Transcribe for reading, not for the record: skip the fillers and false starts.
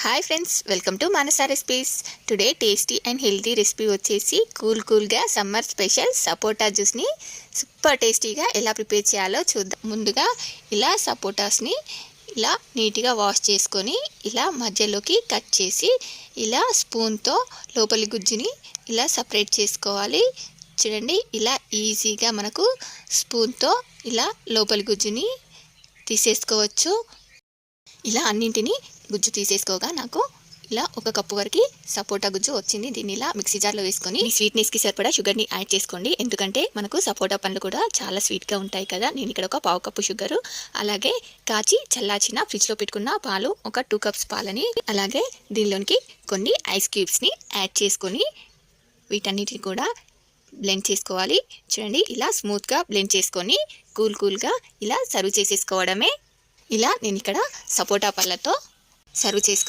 Hi friends, welcome to Manasa recipes. Today tasty and healthy recipe వచ్చేసి కూల్గా summer special సపోటా జ్యూస్ని super టేస్టీగా ఎలా ప్రిపేర్ చేయాలో చూద్దాం. ముందుగా ఇలా సపోటాస్ని ఇలా నీట్గా వాష్ చేసుకొని ఇలా మధ్యలోకి కట్ చేసి ఇలా స్పూన్తో లోపలి గుజ్జుని ఇలా సపరేట్ చేసుకోవాలి. చూడండి, ఇలా ఈజీగా మనకు స్పూన్తో ఇలా లోపలి గుజ్జుని తీసేసుకోవచ్చు. ఇలా అన్నింటినీ గుజ్జు తీసేసుకోగా నాకు ఇలా ఒక కప్పు వరకు సపోటా గుజ్జు వచ్చింది. దీన్ని ఇలా మిక్సీ జార్లో వేసుకొని స్వీట్నెస్కి సరిపడా షుగర్ని యాడ్ చేసుకోండి. ఎందుకంటే మనకు సపోటా పండ్లు కూడా చాలా స్వీట్గా ఉంటాయి కదా. నేను ఇక్కడ ఒక పావు కప్పు షుగరు, అలాగే కాచి చల్లార్చిన ఫ్రిడ్జ్లో పెట్టుకున్న పాలు ఒక 2 కప్స్ పాలని, అలాగే దీనిలోనికి కొన్ని ఐస్ క్యూబ్స్ని యాడ్ చేసుకొని వీటన్నిటిని కూడా బ్లెండ్ చేసుకోవాలి. చూడండి, ఇలా స్మూత్గా బ్లెండ్ చేసుకొని కూల్గా ఇలా సర్వ్ చేసేసుకోవడమే. ఇలా నేను ఇక్కడ సపోటా పళ్ళతో సర్వ్ చేసుకున్నాను.